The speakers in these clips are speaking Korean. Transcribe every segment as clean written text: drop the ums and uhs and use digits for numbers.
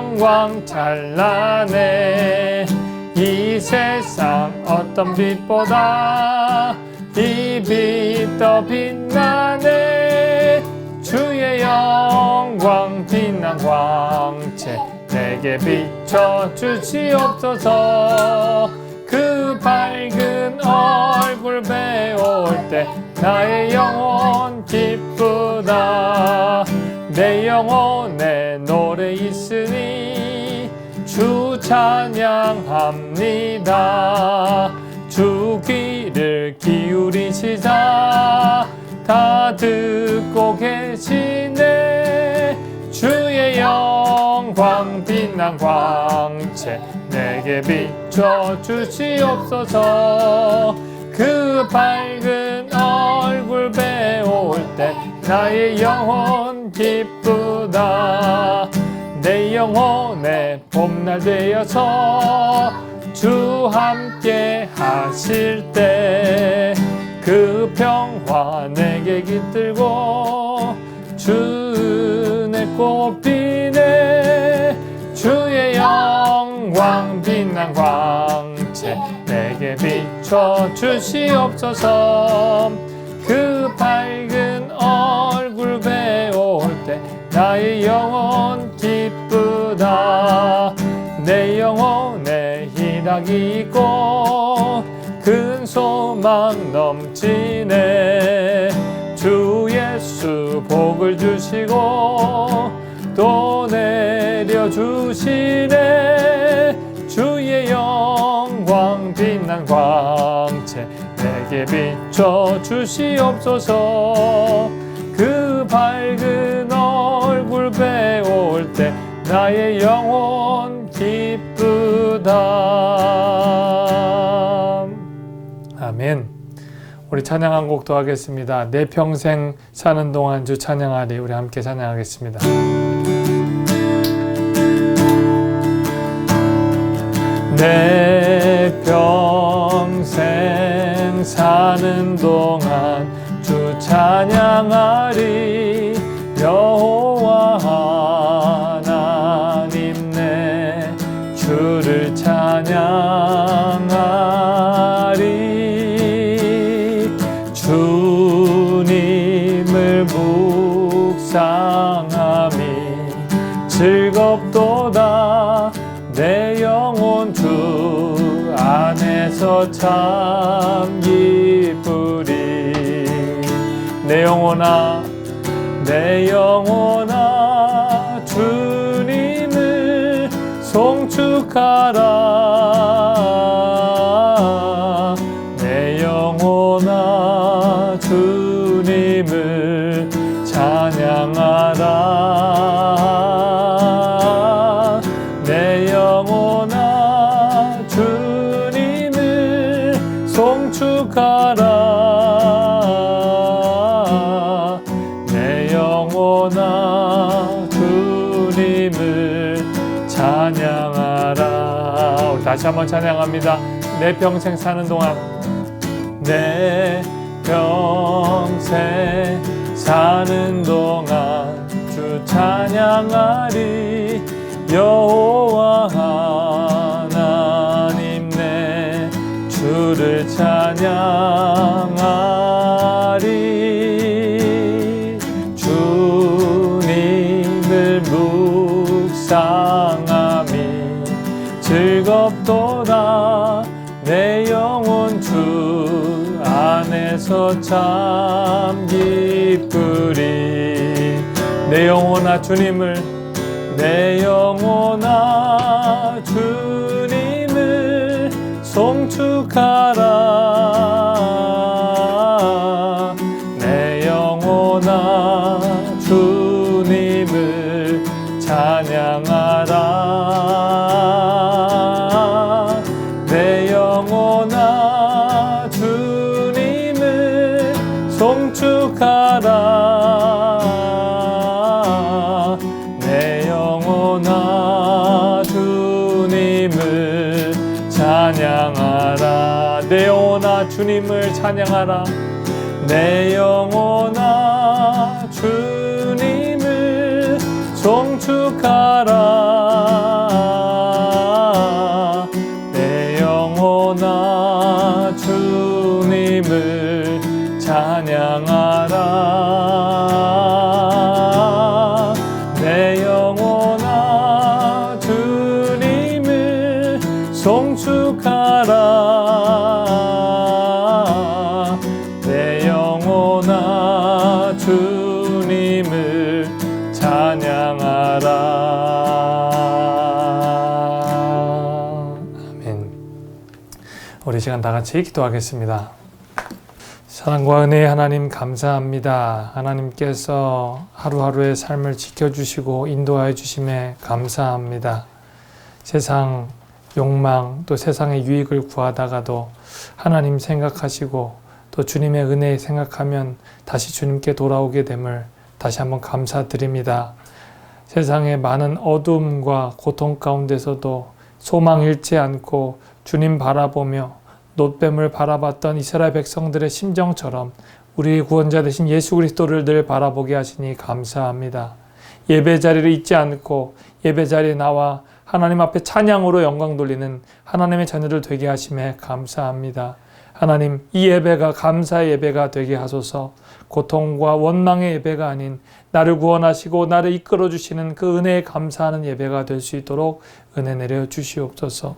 영광 찬란해. 이 세상 어떤 빛보다 이 빛 더 빛나네. 주의 영광 빛난 광채 내게 비춰 주시옵소서. 그 밝은 얼굴 배울 때 나의 영혼 기쁘다. 내 영혼에 노래 있으니 주 찬양합니다. 주 귀를 기울이시자 다 듣고 계시네. 주의 영광 빛난 광채 내게 비춰 주시옵소서. 그 밝은 얼굴 배울 때 나의 영혼 기쁘다. 내 영혼의 봄날 되어서 주 함께 하실 때 그 평화 내게 깃들고 주 은혜 꽃피네. 주의 영광 빛난 광채 내게 비춰 주시옵소서. 그 밝은 얼굴 배울 때 나의 영혼 기쁘다. 내 영혼에 희락이 있고 큰 소망 넘치네. 주 예수 복을 주시고 또 내려주시네. 주의 영광 빛난 광채 내게 비춰 주시옵소서. 그 밝은 얼굴 배울 때 나의 영혼 기쁘다. 아멘. 우리 찬양 한 곡 더 하겠습니다. 내 평생 사는 동안 주 찬양하리. 우리 함께 찬양하겠습니다. 내 평생 사는 동안 주 찬양하리. 여호와 하나님 내 주를 찬양하리. 주님을 묵상함이 즐겁도다. 내 영혼 주 안에서 참 기쁘리. 내 영혼아 내 영혼아 주님을 송축하라. 내 영혼아 주님을 찬양하라. 내 영혼아 주님을 송축하라. 내 영혼아 주님을 찬양하라. 우리 다시 한번 찬양합니다. 내 평생 사는 동안 내 평생 사는 동안 주 찬양하리. 여호와 하나님 내 주를 찬양하리. 주님을 묵상함이 즐겁도다. 내 영혼 주 안에서 참 기쁘리. 내 영혼아 주님을 내 영혼아 주님을 송축하라. 내 영혼아 주님을 찬양하라. 내 영혼아 주님을 송축하라. 내 영혼아 주님을 찬양하라. 내 영혼아 주님을 찬양하라. 내 영혼아 주님을 송축하라. 우리 시간 다 같이 기도하겠습니다. 사랑과 은혜의 하나님 감사합니다. 하나님께서 하루하루의 삶을 지켜주시고 인도하여 주심에 감사합니다. 세상 욕망 또 세상의 유익을 구하다가도 하나님 생각하시고 또 주님의 은혜 생각하면 다시 주님께 돌아오게 됨을 다시 한번 감사드립니다. 세상의 많은 어둠과 고통 가운데서도 소망 잃지 않고 주님 바라보며 놋뱀을 바라봤던 이스라엘 백성들의 심정처럼 우리 구원자 되신 예수 그리스도를 늘 바라보게 하시니 감사합니다. 예배 자리를 잊지 않고 예배 자리에 나와 하나님 앞에 찬양으로 영광 돌리는 하나님의 자녀들 되게 하심에 감사합니다. 하나님, 이 예배가 감사의 예배가 되게 하소서. 고통과 원망의 예배가 아닌 나를 구원하시고 나를 이끌어 주시는 그 은혜에 감사하는 예배가 될 수 있도록 은혜 내려 주시옵소서.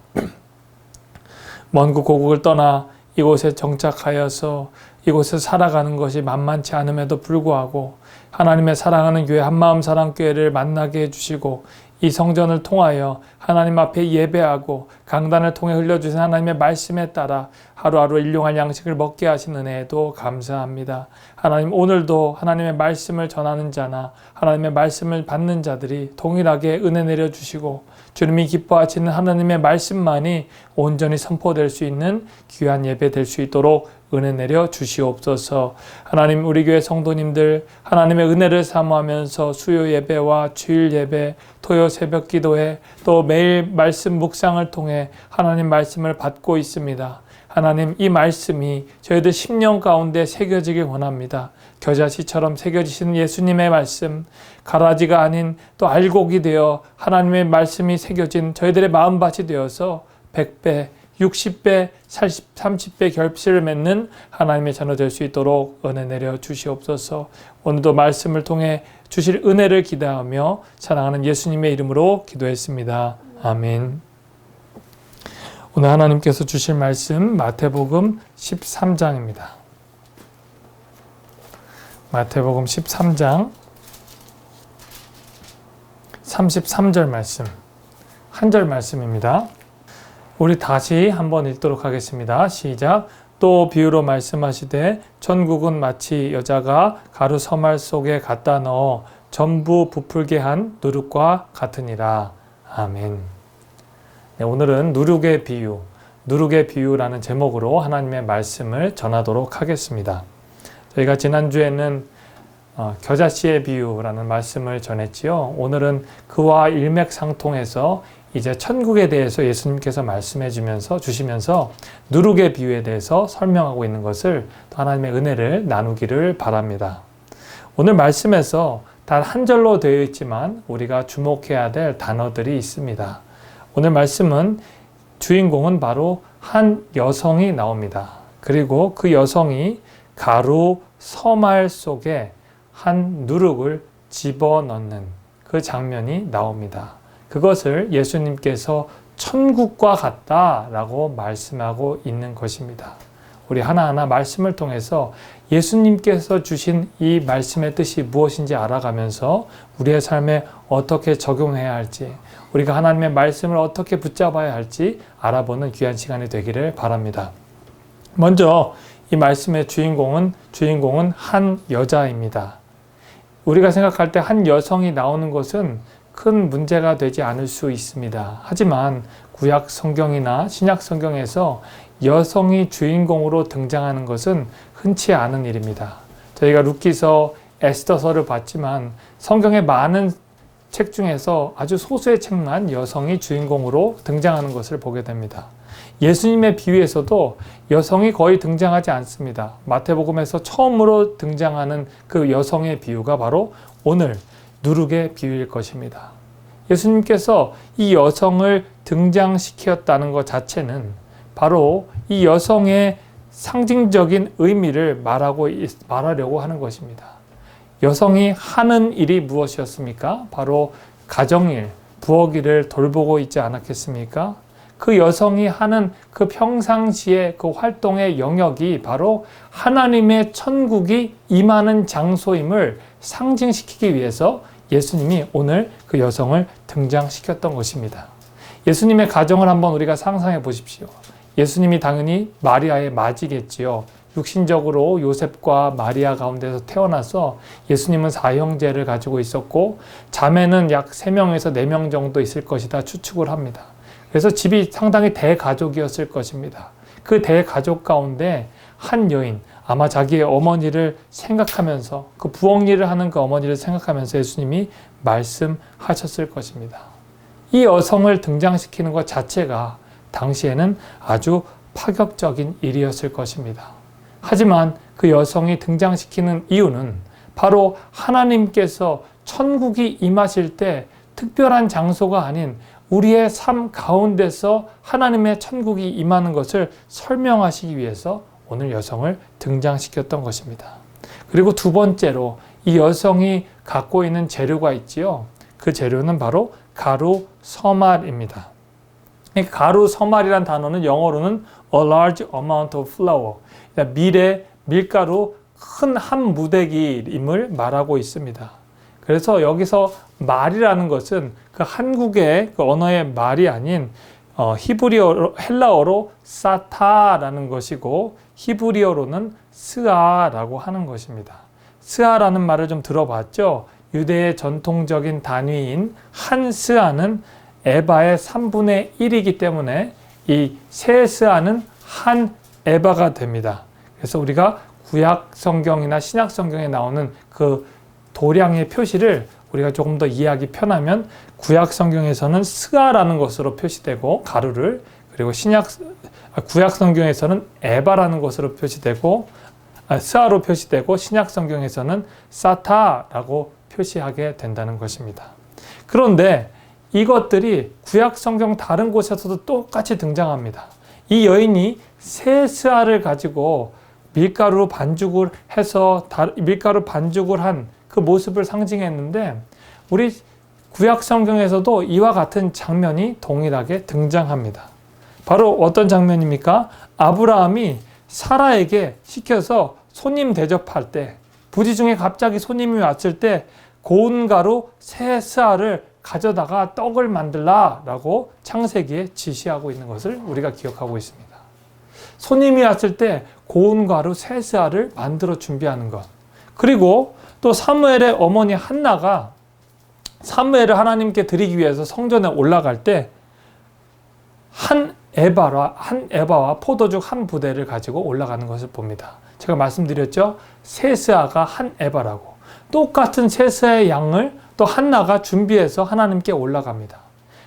먼 고국을 떠나 이곳에 정착하여서 이곳에 살아가는 것이 만만치 않음에도 불구하고 하나님의 사랑하는 교회 한마음 사랑교회를 만나게 해주시고 이 성전을 통하여 하나님 앞에 예배하고 강단을 통해 흘려주신 하나님의 말씀에 따라 하루하루 일용할 양식을 먹게 하신 은혜에도 감사합니다. 하나님, 오늘도 하나님의 말씀을 전하는 자나 하나님의 말씀을 받는 자들이 동일하게 은혜 내려주시고 주님이 기뻐하시는 하나님의 말씀만이 온전히 선포될 수 있는 귀한 예배 될 수 있도록 은혜 내려 주시옵소서. 하나님, 우리 교회 성도님들 하나님의 은혜를 사모하면서 수요 예배와 주일 예배, 토요 새벽 기도회 또 매일 말씀 묵상을 통해 하나님 말씀을 받고 있습니다. 하나님, 이 말씀이 저희들 10년 가운데 새겨지길 원합니다. 겨자씨처럼 새겨지시는 예수님의 말씀, 가라지가 아닌 또 알곡이 되어 하나님의 말씀이 새겨진 저희들의 마음밭이 되어서 100배, 60배, 30배 결실을 맺는 하나님의 자녀 될 수 있도록 은혜 내려 주시옵소서. 오늘도 말씀을 통해 주실 은혜를 기대하며 사랑하는 예수님의 이름으로 기도했습니다. 아멘. 오늘 하나님께서 주실 말씀 마태복음 13장입니다. 마태복음 13장 33절 말씀, 한 절 말씀입니다. 우리 다시 한번 읽도록 하겠습니다. 시작. 또 비유로 말씀하시되 천국은 마치 여자가 가루 서말 속에 갖다 넣어 전부 부풀게 한 누룩과 같으니라. 아멘. 네, 오늘은 누룩의 비유라는 제목으로 하나님의 말씀을 전하도록 하겠습니다. 저희가 지난주에는 겨자씨의 비유라는 말씀을 전했지요. 오늘은 그와 일맥상통해서 이제 천국에 대해서 예수님께서 말씀해 주시면서 누룩의 비유에 대해서 설명하고 있는 것을 또 하나님의 은혜를 나누기를 바랍니다. 오늘 말씀에서 단 한 절로 되어 있지만 우리가 주목해야 될 단어들이 있습니다. 오늘 말씀은 주인공은 바로 한 여성이 나옵니다. 그리고 그 여성이 가루 서말 속에 한 누룩을 집어넣는 그 장면이 나옵니다. 그것을 예수님께서 천국과 같다라고 말씀하고 있는 것입니다. 우리 하나하나 말씀을 통해서 예수님께서 주신 이 말씀의 뜻이 무엇인지 알아가면서 우리의 삶에 어떻게 적용해야 할지, 우리가 하나님의 말씀을 어떻게 붙잡아야 할지 알아보는 귀한 시간이 되기를 바랍니다. 먼저 이 말씀의 주인공은 한 여자입니다. 우리가 생각할 때 한 여성이 나오는 것은 큰 문제가 되지 않을 수 있습니다. 하지만 구약 성경이나 신약 성경에서 여성이 주인공으로 등장하는 것은 흔치 않은 일입니다. 저희가 룻기서, 에스더서를 봤지만 성경의 많은 책 중에서 아주 소수의 책만 여성이 주인공으로 등장하는 것을 보게 됩니다. 예수님의 비유에서도 여성이 거의 등장하지 않습니다. 마태복음에서 처음으로 등장하는 그 여성의 비유가 바로 오늘 누룩의 비유일 것입니다. 예수님께서 이 여성을 등장시켰다는 것 자체는 바로 이 여성의 상징적인 의미를 말하려고 하는 것입니다. 여성이 하는 일이 무엇이었습니까? 바로 가정일, 부엌일을 돌보고 있지 않았겠습니까? 그 여성이 하는 그 평상시의 그 활동의 영역이 바로 하나님의 천국이 임하는 장소임을 상징시키기 위해서 예수님이 오늘 그 여성을 등장시켰던 것입니다. 예수님의 가정을 한번 우리가 상상해 보십시오. 예수님이 당연히 마리아의 맏이겠지요. 육신적으로 요셉과 마리아 가운데서 태어나서 예수님은 사형제를 가지고 있었고 자매는 약 3명에서 4명 정도 있을 것이다 추측을 합니다. 그래서 집이 상당히 대가족이었을 것입니다. 그 대가족 가운데 한 여인, 아마 자기의 어머니를 생각하면서 그 부엌 일을 하는 그 어머니를 생각하면서 예수님이 말씀하셨을 것입니다. 이 여성을 등장시키는 것 자체가 당시에는 아주 파격적인 일이었을 것입니다. 하지만 그 여성이 등장시키는 이유는 바로 하나님께서 천국이 임하실 때 특별한 장소가 아닌 우리의 삶 가운데서 하나님의 천국이 임하는 것을 설명하시기 위해서 오늘 여성을 등장시켰던 것입니다. 그리고 두 번째로 이 여성이 갖고 있는 재료가 있지요. 그 재료는 바로 가루 서말입니다. 이 가루 서말이란 단어는 영어로는 a large amount of flour, 밀가루 큰 한 무대기임을 말하고 있습니다. 그래서 여기서 말이라는 것은 그 한국의 그 언어의 말이 아닌 히브리어 헬라어로 사타라는 것이고 히브리어로는 스아라고 하는 것입니다. 스아라는 말을 좀 들어봤죠? 유대의 전통적인 단위인 한 스아는 에바의 3분의 1이기 때문에 이 세 스아는 한 에바가 됩니다. 그래서 우리가 구약 성경이나 신약 성경에 나오는 그 도량의 표시를 우리가 조금 더 이해하기 편하면 구약 성경에서는 스아라는 것으로 표시되고 가루를, 그리고 구약 성경에서는 에바라는 것으로 표시되고 스아로 표시되고 신약 성경에서는 사타라고 표시하게 된다는 것입니다. 그런데 이것들이 구약 성경 다른 곳에서도 똑같이 등장합니다. 이 여인이 세 스아를 가지고 밀가루 반죽을 해서 밀가루 반죽을 한 그 모습을 상징했는데 우리 구약 성경에서도 이와 같은 장면이 동일하게 등장합니다. 바로 어떤 장면입니까? 아브라함이 사라에게 시켜서 손님 대접할 때, 부지 중에 갑자기 손님이 왔을 때 고운 가루 세 스아를 가져다가 떡을 만들라라고 창세기에 지시하고 있는 것을 우리가 기억하고 있습니다. 손님이 왔을 때 고운 가루 세 스아를 만들어 준비하는 것. 그리고 또 사무엘의 어머니 한나가 사무엘을 하나님께 드리기 위해서 성전에 올라갈 때 한 에바와 포도죽 한 부대를 가지고 올라가는 것을 봅니다. 제가 말씀드렸죠? 세 스아가 한 에바라고. 똑같은 세 스아의 양을 또 한나가 준비해서 하나님께 올라갑니다.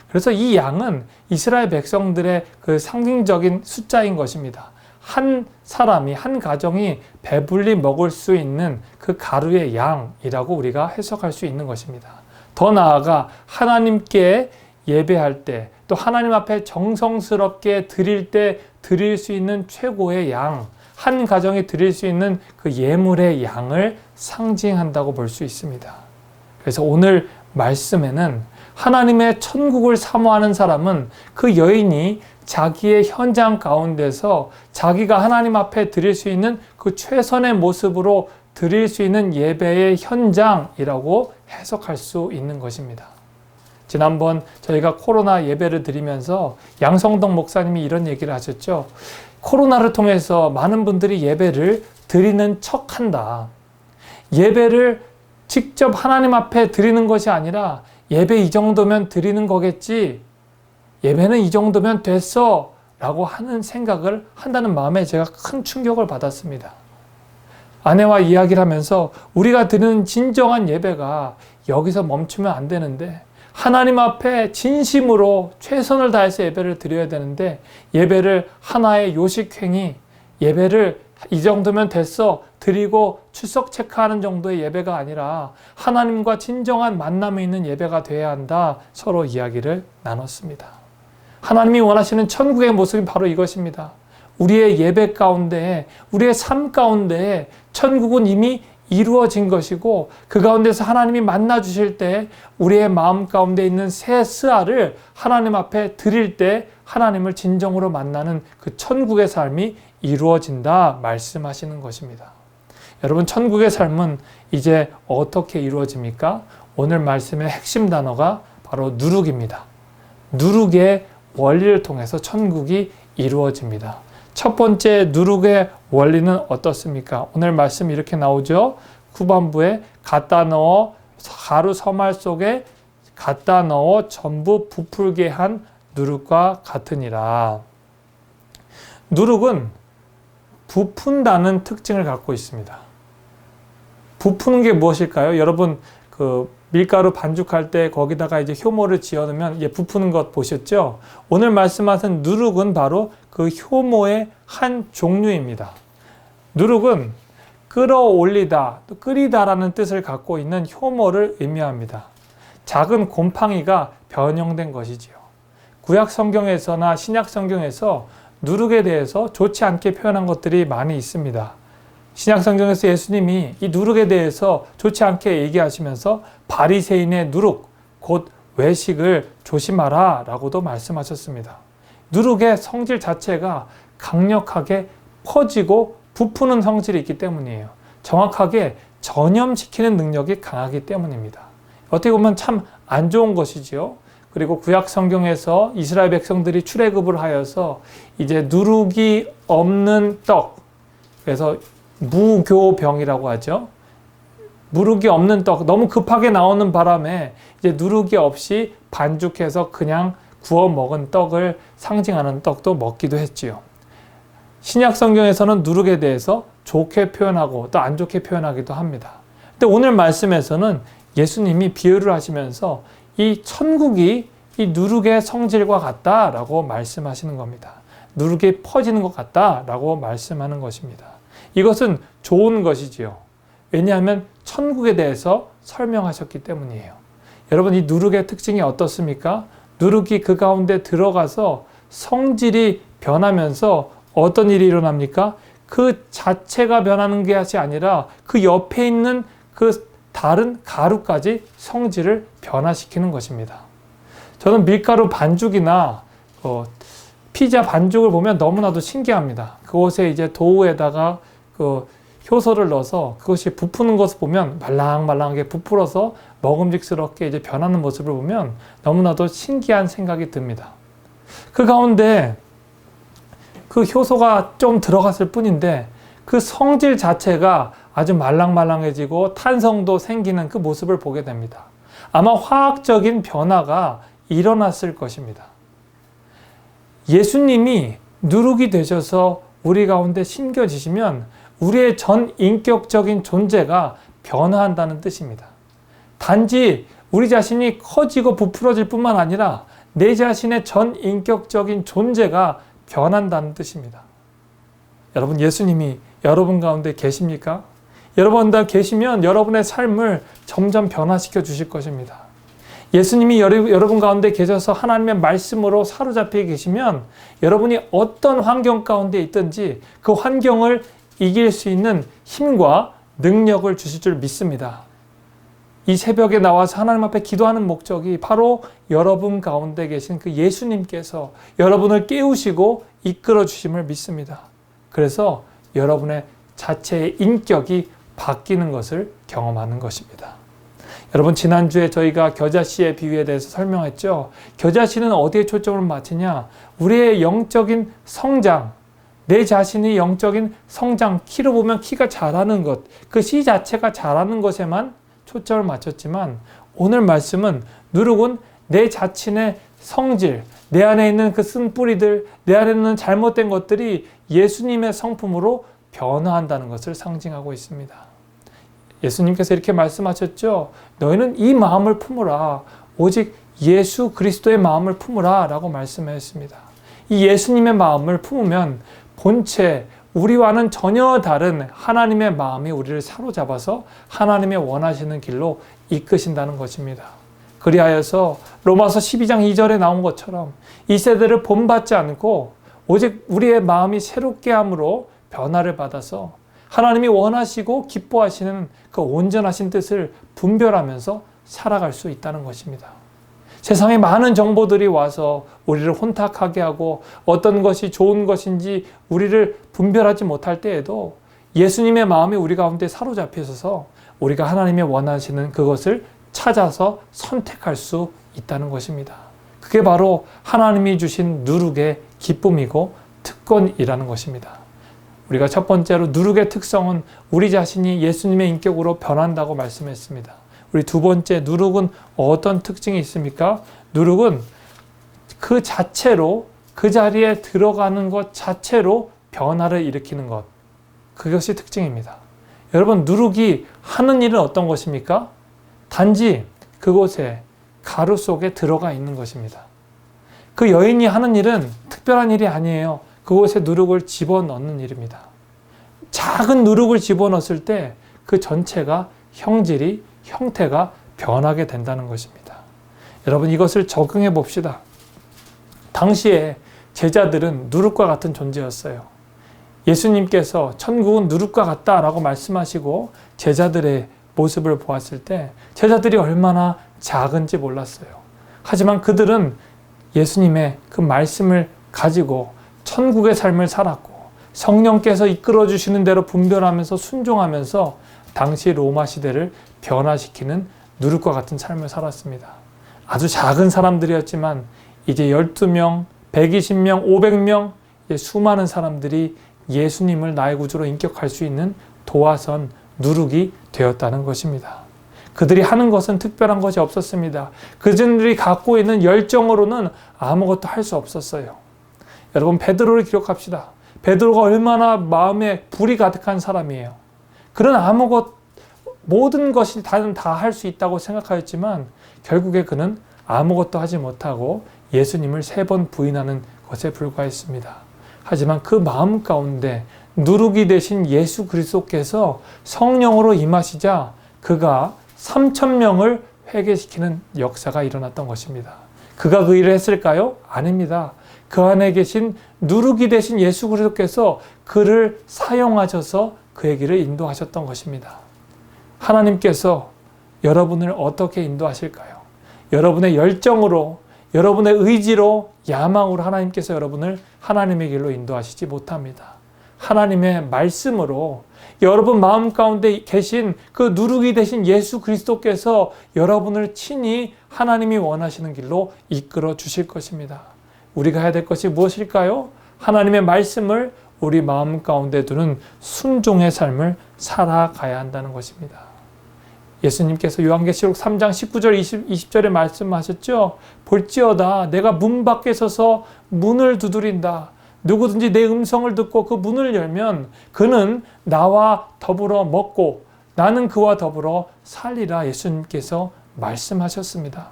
그래서 이 양은 이스라엘 백성들의 그 상징적인 숫자인 것입니다. 한 사람이, 한 가정이 배불리 먹을 수 있는 그 가루의 양이라고 우리가 해석할 수 있는 것입니다. 더 나아가 하나님께 예배할 때, 또 하나님 앞에 정성스럽게 드릴 때 드릴 수 있는 최고의 양, 한 가정이 드릴 수 있는 그 예물의 양을 상징한다고 볼 수 있습니다. 그래서 오늘 말씀에는 하나님의 천국을 사모하는 사람은 그 여인이 자기의 현장 가운데서 자기가 하나님 앞에 드릴 수 있는 그 최선의 모습으로 드릴 수 있는 예배의 현장이라고 해석할 수 있는 것입니다. 지난번 저희가 코로나 예배를 드리면서 양성덕 목사님이 이런 얘기를 하셨죠. 코로나를 통해서 많은 분들이 예배를 드리는 척한다. 예배를 직접 하나님 앞에 드리는 것이 아니라 예배 이 정도면 드리는 거겠지. 예배는 이 정도면 됐어. 라고 하는 생각을 한다는 마음에 제가 큰 충격을 받았습니다. 아내와 이야기를 하면서 우리가 드리는 진정한 예배가 여기서 멈추면 안 되는데 하나님 앞에 진심으로 최선을 다해서 예배를 드려야 되는데 예배를 하나의 요식행위, 예배를 이 정도면 됐어 드리고 출석 체크하는 정도의 예배가 아니라 하나님과 진정한 만남에 있는 예배가 되어야 한다. 서로 이야기를 나눴습니다. 하나님이 원하시는 천국의 모습이 바로 이것입니다. 우리의 예배 가운데, 우리의 삶 가운데 천국은 이미 이루어진 것이고 그 가운데서 하나님이 만나 주실 때 우리의 마음 가운데 있는 새 스아를 하나님 앞에 드릴 때 하나님을 진정으로 만나는 그 천국의 삶이 이루어진다 말씀하시는 것입니다. 여러분, 천국의 삶은 이제 어떻게 이루어집니까? 오늘 말씀의 핵심 단어가 바로 누룩입니다. 누룩의 원리를 통해서 천국이 이루어집니다. 첫 번째 누룩의 원리는 어떻습니까? 오늘 말씀 이렇게 나오죠. 후반부에 갖다 넣어 가루 서말 속에 갖다 넣어 전부 부풀게 한 누룩과 같으니라. 누룩은 부푼다는 특징을 갖고 있습니다. 부푸는 게 무엇일까요? 여러분 밀가루 반죽할 때 거기다가 이제 효모를 지어 넣으면 부푸는 것 보셨죠? 오늘 말씀하신 누룩은 바로 그 효모의 한 종류입니다. 누룩은 끌어올리다, 또 끓이다라는 뜻을 갖고 있는 효모를 의미합니다. 작은 곰팡이가 변형된 것이지요. 구약 성경에서나 신약 성경에서 누룩에 대해서 좋지 않게 표현한 것들이 많이 있습니다. 신약 성경에서 예수님이 이 누룩에 대해서 좋지 않게 얘기하시면서 바리새인의 누룩, 곧 외식을 조심하라 라고도 말씀하셨습니다. 누룩의 성질 자체가 강력하게 퍼지고 부푸는 성질이 있기 때문이에요. 정확하게 전염시키는 능력이 강하기 때문입니다. 어떻게 보면 참 안 좋은 것이지요. 그리고 구약 성경에서 이스라엘 백성들이 출애굽을 하여서 이제 누룩이 없는 떡, 그래서 무교병이라고 하죠. 누룩이 없는 떡, 너무 급하게 나오는 바람에 이제 누룩이 없이 반죽해서 그냥 구워 먹은 떡을 상징하는 떡도 먹기도 했지요. 신약 성경에서는 누룩에 대해서 좋게 표현하고 또 안 좋게 표현하기도 합니다. 근데 오늘 말씀에서는 예수님이 비유를 하시면서 이 천국이 이 누룩의 성질과 같다라고 말씀하시는 겁니다. 누룩이 퍼지는 것 같다라고 말씀하는 것입니다. 이것은 좋은 것이지요. 왜냐하면 천국에 대해서 설명하셨기 때문이에요. 여러분, 이 누룩의 특징이 어떻습니까? 누룩이 그 가운데 들어가서 성질이 변하면서 어떤 일이 일어납니까? 그 자체가 변하는 것이 아니라 그 옆에 있는 그 다른 가루까지 성질을 변화시키는 것입니다. 저는 밀가루 반죽이나 피자 반죽을 보면 너무나도 신기합니다. 그곳에 이제 도우에다가 효소를 넣어서 그것이 부푸는 것을 보면 말랑말랑하게 부풀어서 먹음직스럽게 이제 변하는 모습을 보면 너무나도 신기한 생각이 듭니다. 그 가운데 그 효소가 좀 들어갔을 뿐인데 그 성질 자체가 아주 말랑말랑해지고 탄성도 생기는 그 모습을 보게 됩니다. 아마 화학적인 변화가 일어났을 것입니다. 예수님이 누룩이 되셔서 우리 가운데 심겨지시면 우리의 전 인격적인 존재가 변화한다는 뜻입니다. 단지 우리 자신이 커지고 부풀어질 뿐만 아니라 내 자신의 전 인격적인 존재가 변한다는 뜻입니다. 여러분, 예수님이 여러분 가운데 계십니까? 여러분 다 계시면 여러분의 삶을 점점 변화시켜 주실 것입니다. 예수님이 여러분 가운데 계셔서 하나님의 말씀으로 사로잡혀 계시면 여러분이 어떤 환경 가운데 있든지 그 환경을 이길 수 있는 힘과 능력을 주실 줄 믿습니다. 이 새벽에 나와서 하나님 앞에 기도하는 목적이 바로 여러분 가운데 계신 그 예수님께서 여러분을 깨우시고 이끌어 주심을 믿습니다. 그래서 여러분의 자체의 인격이 바뀌는 것을 경험하는 것입니다. 여러분, 지난주에 저희가 겨자씨의 비유에 대해서 설명했죠. 겨자씨는 어디에 초점을 맞추냐? 우리의 영적인 성장, 내 자신의 영적인 성장, 키로 보면 키가 자라는 것, 그 씨 자체가 자라는 것에만 초점을 맞췄지만 오늘 말씀은 누룩은 내 자신의 성질, 내 안에 있는 그 쓴 뿌리들, 내 안에 있는 잘못된 것들이 예수님의 성품으로 변화한다는 것을 상징하고 있습니다. 예수님께서 이렇게 말씀하셨죠. 너희는 이 마음을 품으라. 오직 예수 그리스도의 마음을 품으라 라고 말씀하셨습니다. 이 예수님의 마음을 품으면 본체, 우리와는 전혀 다른 하나님의 마음이 우리를 사로잡아서 하나님의 원하시는 길로 이끄신다는 것입니다. 그리하여서 로마서 12장 2절에 나온 것처럼 이 세대를 본받지 않고 오직 우리의 마음이 새롭게 함으로 변화를 받아서 하나님이 원하시고 기뻐하시는 그 온전하신 뜻을 분별하면서 살아갈 수 있다는 것입니다. 세상에 많은 정보들이 와서 우리를 혼탁하게 하고 어떤 것이 좋은 것인지 우리를 분별하지 못할 때에도 예수님의 마음이 우리 가운데 사로잡혀 있어서 우리가 하나님의 원하시는 그것을 찾아서 선택할 수 있다는 것입니다. 그게 바로 하나님이 주신 누룩의 기쁨이고 특권이라는 것입니다. 우리가 첫 번째로 누룩의 특성은 우리 자신이 예수님의 인격으로 변한다고 말씀했습니다. 우리 두 번째, 누룩은 어떤 특징이 있습니까? 누룩은 그 자체로, 그 자리에 들어가는 것 자체로 변화를 일으키는 것. 그것이 특징입니다. 여러분, 누룩이 하는 일은 어떤 것입니까? 단지 그곳에 가루 속에 들어가 있는 것입니다. 그 여인이 하는 일은 특별한 일이 아니에요. 그곳에 누룩을 집어넣는 일입니다. 작은 누룩을 집어넣었을 때 그 전체가 형질이, 형태가 변하게 된다는 것입니다. 여러분, 이것을 적용해 봅시다. 당시에 제자들은 누룩과 같은 존재였어요. 예수님께서 천국은 누룩과 같다라고 말씀하시고 제자들의 모습을 보았을 때 제자들이 얼마나 작은지 몰랐어요. 하지만 그들은 예수님의 그 말씀을 가지고 천국의 삶을 살았고 성령께서 이끌어 주시는 대로 분별하면서 순종하면서 당시 로마 시대를 변화시키는 누룩과 같은 삶을 살았습니다. 아주 작은 사람들이었지만 이제 12명, 120명, 500명 수많은 사람들이 예수님을 나의 구주로 인격할 수 있는 도화선 누룩이 되었다는 것입니다. 그들이 하는 것은 특별한 것이 없었습니다. 그들이 갖고 있는 열정으로는 아무것도 할 수 없었어요. 여러분, 베드로를 기록합시다. 베드로가 얼마나 마음에 불이 가득한 사람이에요. 그는 모든 것이 다 할 수 있다고 생각하였지만 결국에 그는 아무것도 하지 못하고 예수님을 3번 부인하는 것에 불과했습니다. 하지만 그 마음 가운데 누룩이 되신 예수 그리스도께서 성령으로 임하시자 그가 3,000명을 회개시키는 역사가 일어났던 것입니다. 그가 그 일을 했을까요? 아닙니다. 그 안에 계신 누룩이 되신 예수 그리스도께서 그를 사용하셔서 그의 길을 인도하셨던 것입니다. 하나님께서 여러분을 어떻게 인도하실까요? 여러분의 열정으로, 여러분의 의지로, 야망으로 하나님께서 여러분을 하나님의 길로 인도하시지 못합니다. 하나님의 말씀으로 여러분 마음 가운데 계신 그 누룩이 되신 예수 그리스도께서 여러분을 친히 하나님이 원하시는 길로 이끌어 주실 것입니다. 우리가 해야 될 것이 무엇일까요? 하나님의 말씀을 우리 마음 가운데 두는 순종의 삶을 살아가야 한다는 것입니다. 예수님께서 요한계시록 3장 19절 20절에 말씀하셨죠. 볼지어다 내가 문 밖에 서서 문을 두드린다. 누구든지 내 음성을 듣고 그 문을 열면 그는 나와 더불어 먹고 나는 그와 더불어 살리라. 예수님께서 말씀하셨습니다.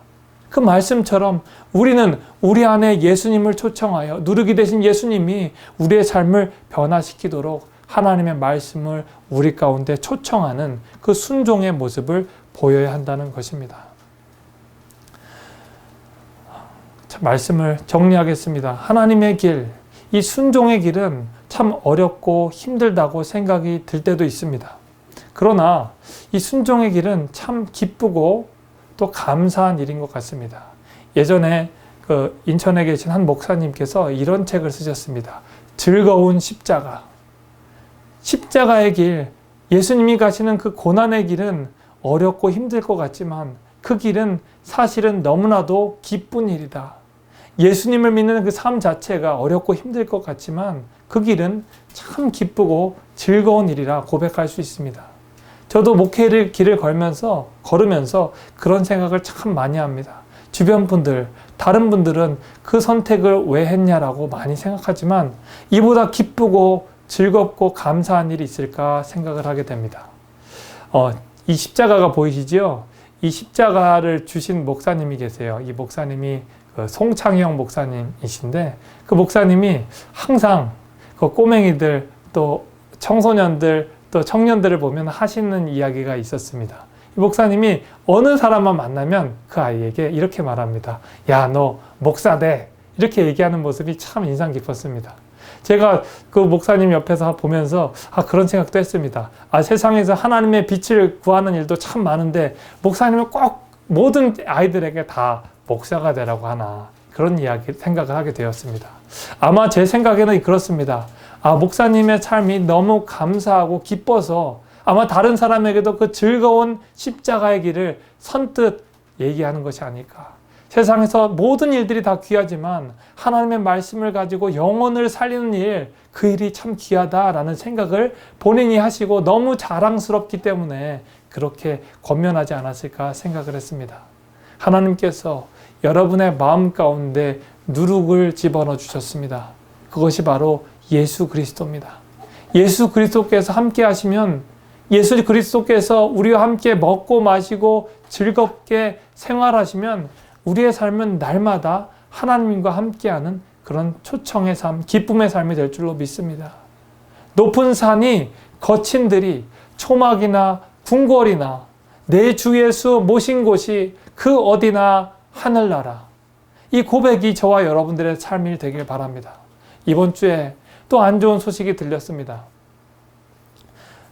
그 말씀처럼 우리는 우리 안에 예수님을 초청하여 누룩이 되신 예수님이 우리의 삶을 변화시키도록 하나님의 말씀을 우리 가운데 초청하는 그 순종의 모습을 보여야 한다는 것입니다. 자, 말씀을 정리하겠습니다. 하나님의 길, 이 순종의 길은 참 어렵고 힘들다고 생각이 들 때도 있습니다. 그러나 이 순종의 길은 참 기쁘고 또 감사한 일인 것 같습니다. 예전에 인천에 계신 한 목사님께서 이런 책을 쓰셨습니다. 즐거운 십자가. 십자가의 길, 예수님이 가시는 그 고난의 길은 어렵고 힘들 것 같지만 그 길은 사실은 너무나도 기쁜 일이다. 예수님을 믿는 그 삶 자체가 어렵고 힘들 것 같지만 그 길은 참 기쁘고 즐거운 일이라 고백할 수 있습니다. 저도 목회를 길을 걸으면서 그런 생각을 참 많이 합니다. 주변 분들, 다른 분들은 그 선택을 왜 했냐라고 많이 생각하지만 이보다 기쁘고 즐겁고 감사한 일이 있을까 생각을 하게 됩니다. 이 십자가가 보이시죠? 이 십자가를 주신 목사님이 계세요. 이 목사님이 송창형 목사님이신데 그 목사님이 항상 그 꼬맹이들 또 청소년들 또 청년들을 보면 하시는 이야기가 있었습니다. 이 목사님이 어느 사람만 만나면 그 아이에게 이렇게 말합니다. 야, 너 목사 돼. 이렇게 얘기하는 모습이 참 인상 깊었습니다. 제가 그 목사님 옆에서 보면서 그런 생각도 했습니다. 세상에서 하나님의 빛을 구하는 일도 참 많은데 목사님은 꼭 모든 아이들에게 다 목사가 되라고 하나 그런 생각을 하게 되었습니다. 아마 제 생각에는 그렇습니다. 목사님의 삶이 너무 감사하고 기뻐서 아마 다른 사람에게도 그 즐거운 십자가의 길을 선뜻 얘기하는 것이 아닐까. 세상에서 모든 일들이 다 귀하지만 하나님의 말씀을 가지고 영혼을 살리는 일, 그 일이 참 귀하다라는 생각을 본인이 하시고 너무 자랑스럽기 때문에 그렇게 권면하지 않았을까 생각을 했습니다. 하나님께서 여러분의 마음 가운데 누룩을 집어넣어 주셨습니다. 그것이 바로 예수 그리스도입니다. 예수 그리스도께서 함께 하시면, 예수 그리스도께서 우리와 함께 먹고 마시고 즐겁게 생활하시면 우리의 삶은 날마다 하나님과 함께하는 그런 초청의 삶, 기쁨의 삶이 될 줄로 믿습니다. 높은 산이 거친 들이, 초막이나 궁궐이나 내 주 예수 모신 곳이 그 어디나 하늘나라. 이 고백이 저와 여러분들의 삶이 되길 바랍니다. 이번 주에 또 안 좋은 소식이 들렸습니다.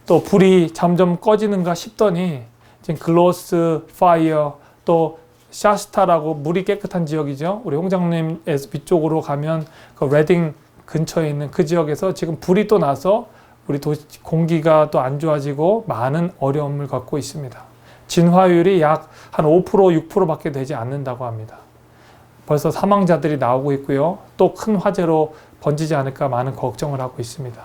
또 불이 점점 꺼지는가 싶더니 지금 글로스 파이어, 또 샤스타라고 물이 깨끗한 지역이죠. 우리 홍장님에서 위쪽으로 가면 그 레딩 근처에 있는 그 지역에서 지금 불이 또 나서 우리 공기가 또 안 좋아지고 많은 어려움을 겪고 있습니다. 진화율이 약 한 5%, 6%밖에 되지 않는다고 합니다. 벌써 사망자들이 나오고 있고요. 또 큰 화재로 번지지 않을까 많은 걱정을 하고 있습니다.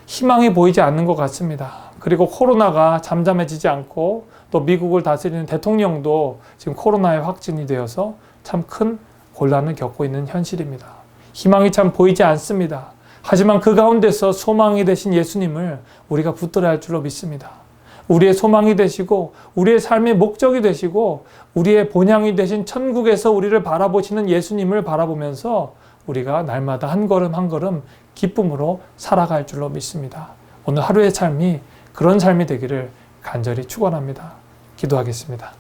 희망이 보이지 않는 것 같습니다. 그리고 코로나가 잠잠해지지 않고 또 미국을 다스리는 대통령도 지금 코로나에 확진이 되어서 참 큰 곤란을 겪고 있는 현실입니다. 희망이 참 보이지 않습니다. 하지만 그 가운데서 소망이 되신 예수님을 우리가 붙들어야 할 줄로 믿습니다. 우리의 소망이 되시고 우리의 삶의 목적이 되시고 우리의 본향이 되신 천국에서 우리를 바라보시는 예수님을 바라보면서 우리가 날마다 한 걸음 한 걸음 기쁨으로 살아갈 줄로 믿습니다. 오늘 하루의 삶이 그런 삶이 되기를 간절히 축원합니다. 기도하겠습니다.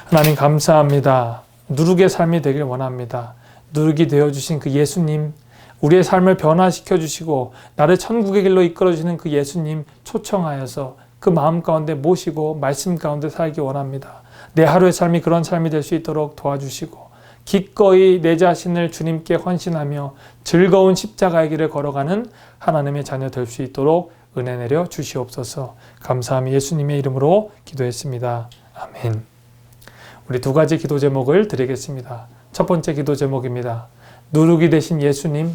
하나님 감사합니다. 누룩의 삶이 되길 원합니다. 누룩이 되어주신 그 예수님, 우리의 삶을 변화시켜 주시고 나를 천국의 길로 이끌어 주시는 그 예수님 초청하여서 그 마음 가운데 모시고 말씀 가운데 살기 원합니다. 내 하루의 삶이 그런 삶이 될 수 있도록 도와주시고 기꺼이 내 자신을 주님께 헌신하며 즐거운 십자가의 길을 걸어가는 하나님의 자녀 될 수 있도록 은혜 내려 주시옵소서. 감사함이 예수님의 이름으로 기도했습니다. 아멘. 우리 두 가지 기도 제목을 드리겠습니다. 첫 번째 기도 제목입니다. 누룩이 되신 예수님,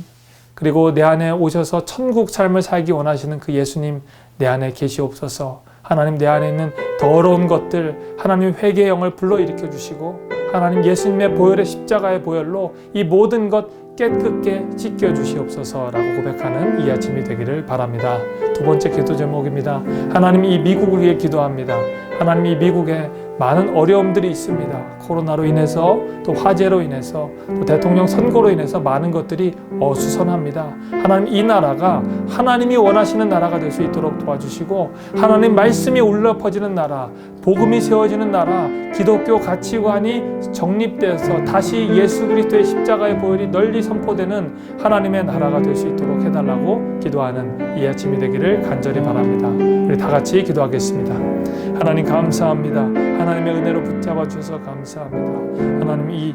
그리고 내 안에 오셔서 천국 삶을 살기 원하시는 그 예수님 내 안에 계시옵소서. 하나님 내 안에 있는 더러운 것들 하나님 회개의 영을 불러일으켜 주시고 하나님 예수님의 보혈의 십자가의 보혈로 이 모든 것 깨끗게 씻겨 주시옵소서라고 고백하는 이 아침이 되기를 바랍니다. 두 번째 기도 제목입니다. 하나님 이 미국을 위해 기도합니다. 하나님 이 미국에 많은 어려움들이 있습니다. 코로나로 인해서 또 화재로 인해서 또 대통령 선거로 인해서 많은 것들이 어수선합니다. 하나님 이 나라가 하나님이 원하시는 나라가 될 수 있도록 도와주시고 하나님 말씀이 울려 퍼지는 나라, 복음이 세워지는 나라, 기독교 가치관이 정립되어서 다시 예수 그리스도의 십자가의 보혈이 널리 선포되는 하나님의 나라가 될 수 있도록 해달라고 기도하는 이 아침이 되기를 간절히 바랍니다. 우리 다 같이 기도하겠습니다. 하나님 감사합니다. 하나님의 은혜로 붙잡아 주셔서 감사합니다. 하나님 이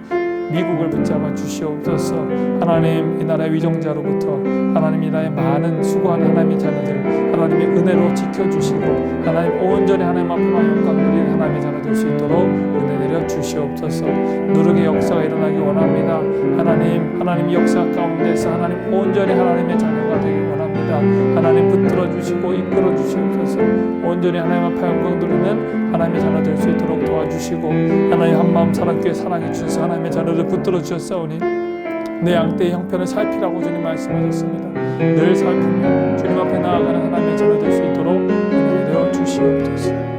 미국을 붙잡아 주시옵소서. 하나님 이 나라의 위정자로부터 하나님 이 나라의 많은 수고하는 하나님의 자녀들 하나님의 은혜로 지켜주시고 하나님 온전히 하나님 앞에만 영광 누리는 하나님의 자녀 될 수 있도록 은혜 내려 주시옵소서. 누룩의 역사가 일어나기 원합니다. 하나님 역사 가운데서 하나님 온전히 하나님의 자녀가 되기 원합니다. 하나님 붙들어 주시고 이끌어 주시옵소서. 온전히 하나님 앞에 영광 누리는 하나님의 자녀 될 수 있도록 도와주시고 하나님 한마음 사랑교회 사랑해 주셔서 하나님의 자녀를 붙들어 주셨사오니 내 양떼의 형편을 살피라고 주님 말씀하셨습니다. 늘 살피며 주님 앞에 나아가는 하나님의 자녀 될 수 있도록 은혜 내려 주시옵소서.